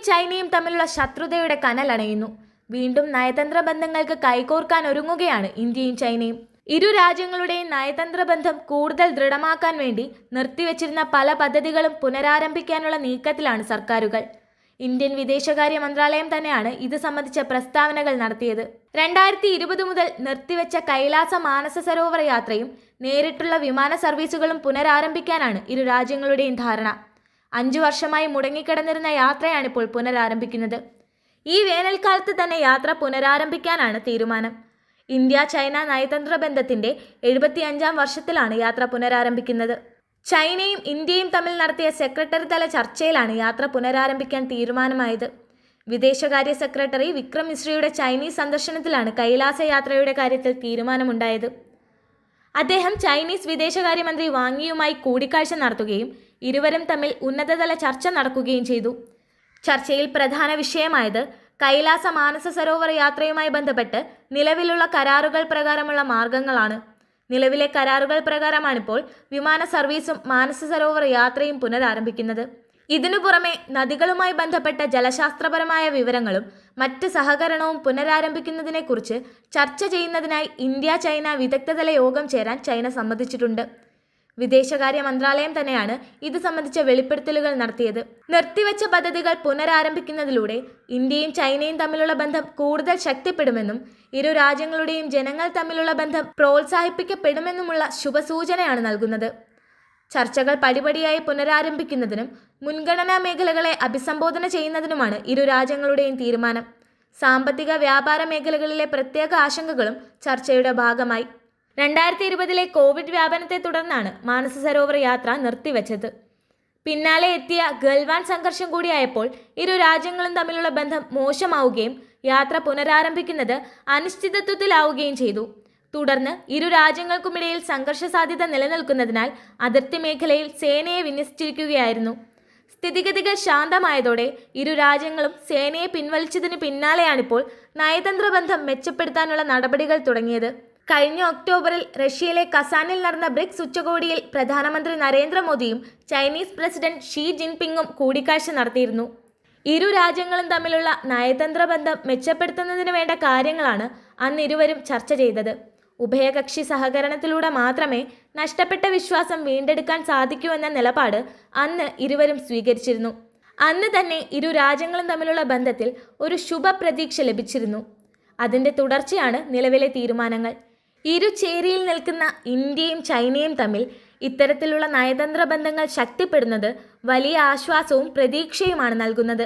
ചൈനയും തമ്മിലുള്ള ശത്രുതയുടെ കനലണയുന്നു. വീണ്ടും നയതന്ത്ര ബന്ധങ്ങൾക്ക് കൈകോർക്കാൻ ഒരുങ്ങുകയാണ് ഇന്ത്യയും ചൈനയും. ഇരു രാജ്യങ്ങളുടെയും നയതന്ത്ര ബന്ധം കൂടുതൽ ദൃഢമാക്കാൻ വേണ്ടി നിർത്തിവച്ചിരുന്ന പല പദ്ധതികളും പുനരാരംഭിക്കാനുള്ള നീക്കത്തിലാണ് സർക്കാരുകൾ. ഇന്ത്യൻ വിദേശകാര്യ മന്ത്രാലയം തന്നെയാണ് ഇത് സംബന്ധിച്ച പ്രസ്താവനകൾ നടത്തിയത്. 2020 മുതൽ നിർത്തിവെച്ച കൈലാസ മാനസ സരോവർ യാത്രയും നേരിട്ടുള്ള വിമാന സർവീസുകളും പുനരാരംഭിക്കാനാണ് ഇരു രാജ്യങ്ങളുടെയും ധാരണ. 5 വർഷമായി മുടങ്ങിക്കിടന്നിരുന്ന യാത്രയാണിപ്പോൾ പുനരാരംഭിക്കുന്നത്. ഈ വേനൽക്കാലത്ത് തന്നെ യാത്ര പുനരാരംഭിക്കാനാണ് തീരുമാനം. ഇന്ത്യ ചൈന നയതന്ത്ര ബന്ധത്തിന്റെ 75ാം വർഷത്തിലാണ് യാത്ര പുനരാരംഭിക്കുന്നത്. ചൈനയും ഇന്ത്യയും തമ്മിൽ നടത്തിയ സെക്രട്ടറി തല ചർച്ചയിലാണ് യാത്ര പുനരാരംഭിക്കാൻ തീരുമാനമായത്. വിദേശകാര്യ സെക്രട്ടറി വിക്രം മിശ്രയുടെ ചൈനീസ് സന്ദർശനത്തിലാണ് കൈലാസ യാത്രയുടെ കാര്യത്തിൽ തീരുമാനമുണ്ടായത്. അദ്ദേഹം ചൈനീസ് വിദേശകാര്യമന്ത്രി വാങ്ങിയുമായി കൂടിക്കാഴ്ച നടത്തുകയും ഇരുവരും തമ്മിൽ ഉന്നതതല ചർച്ച നടക്കുകയും ചെയ്തു. ചർച്ചയിൽ പ്രധാന വിഷയമായത് കൈലാസ മാനസ സരോവർ യാത്രയുമായി ബന്ധപ്പെട്ട് നിലവിലുള്ള കരാറുകൾ പ്രകാരമുള്ള മാർഗങ്ങളാണ്. നിലവിലെ കരാറുകൾ പ്രകാരമാണിപ്പോൾ വിമാന സർവീസും മാനസ സരോവർ യാത്രയും പുനരാരംഭിക്കുന്നത്. ഇതിനു പുറമെ നദികളുമായി ബന്ധപ്പെട്ട ജലശാസ്ത്രപരമായ വിവരങ്ങളും മറ്റ് സഹകരണവും പുനരാരംഭിക്കുന്നതിനെക്കുറിച്ച് ചർച്ച ചെയ്യുന്നതിനായി ഇന്ത്യ ചൈന വിദഗ്ധതല യോഗം ചേരാൻ ചൈന സമ്മതിച്ചിട്ടുണ്ട്. വിദേശകാര്യ മന്ത്രാലയം തന്നെയാണ് ഇത് സംബന്ധിച്ച വെളിപ്പെടുത്തലുകൾ നടത്തിയത്. നിർത്തിവെച്ച പദ്ധതികൾ പുനരാരംഭിക്കുന്നതിലൂടെ ഇന്ത്യയും ചൈനയും തമ്മിലുള്ള ബന്ധം കൂടുതൽ ശക്തിപ്പെടുമെന്നും ഇരു രാജ്യങ്ങളുടെയും ജനങ്ങൾ തമ്മിലുള്ള ബന്ധം പ്രോത്സാഹിപ്പിക്കപ്പെടുമെന്നുമുള്ള ശുഭസൂചനയാണ് നൽകുന്നത്. ചർച്ചകൾ പടിപടിയായി പുനരാരംഭിക്കുന്നതിനും മുൻഗണനാ മേഖലകളെ അഭിസംബോധന ചെയ്യുന്നതിനുമാണ് ഇരു രാജ്യങ്ങളുടെയും തീരുമാനം. സാമ്പത്തിക വ്യാപാര മേഖലകളിലെ പ്രത്യേക ആശങ്കകളും ചർച്ചയുടെ ഭാഗമായി. 2020 കോവിഡ് വ്യാപനത്തെ തുടർന്നാണ് മാനസ സരോവർ യാത്ര നിർത്തിവെച്ചത്. പിന്നാലെ എത്തിയ ഗൽവാൻ സംഘർഷം കൂടിയായപ്പോൾ ഇരു രാജ്യങ്ങളും തമ്മിലുള്ള ബന്ധം മോശമാവുകയും യാത്ര പുനരാരംഭിക്കുന്നത് അനിശ്ചിതത്വത്തിലാവുകയും ചെയ്തു. തുടർന്ന് ഇരു രാജ്യങ്ങൾക്കുമിടയിൽ സംഘർഷ സാധ്യത നിലനിൽക്കുന്നതിനാൽ അതിർത്തി മേഖലയിൽ സേനയെ വിന്യസിച്ചിരിക്കുകയായിരുന്നു. സ്ഥിതിഗതികൾ ശാന്തമായതോടെ ഇരു രാജ്യങ്ങളും സേനയെ പിൻവലിച്ചതിന് പിന്നാലെയാണിപ്പോൾ നയതന്ത്ര ബന്ധം മെച്ചപ്പെടുത്താനുള്ള നടപടികൾ തുടങ്ങിയത്. കഴിഞ്ഞ ഒക്ടോബറിൽ റഷ്യയിലെ കസാനിൽ നടന്ന ബ്രിക്സ് ഉച്ചകോടിയിൽ പ്രധാനമന്ത്രി നരേന്ദ്രമോദിയും ചൈനീസ് പ്രസിഡന്റ് ഷീ ജിൻപിങ്ങും കൂടിക്കാഴ്ച നടത്തിയിരുന്നു. ഇരു രാജ്യങ്ങളും തമ്മിലുള്ള നയതന്ത്ര ബന്ധം മെച്ചപ്പെടുത്തുന്നതിന് വേണ്ട കാര്യങ്ങളാണ് അന്ന് ഇരുവരും ചർച്ച ചെയ്തത്. ഉഭയകക്ഷി സഹകരണത്തിലൂടെ മാത്രമേ നഷ്ടപ്പെട്ട വിശ്വാസം വീണ്ടെടുക്കാൻ സാധിക്കൂ എന്ന നിലപാട് അന്ന് ഇരുവരും സ്വീകരിച്ചിരുന്നു. അന്ന് തന്നെ ഇരു രാജ്യങ്ങളും തമ്മിലുള്ള ബന്ധത്തിൽ ഒരു ശുഭപ്രതീക്ഷ ലഭിച്ചിരുന്നു. അതിൻ്റെ തുടർച്ചയാണ് നിലവിലെ തീരുമാനങ്ങൾ. ഇരു ചേരിയിൽ നിൽക്കുന്ന ഇന്ത്യയും ചൈനയും തമ്മിൽ ഇത്തരത്തിലുള്ള നയതന്ത്ര ബന്ധങ്ങൾ ശക്തിപ്പെടുന്നത് വലിയ ആശ്വാസവും പ്രതീക്ഷയുമാണ് നൽകുന്നത്.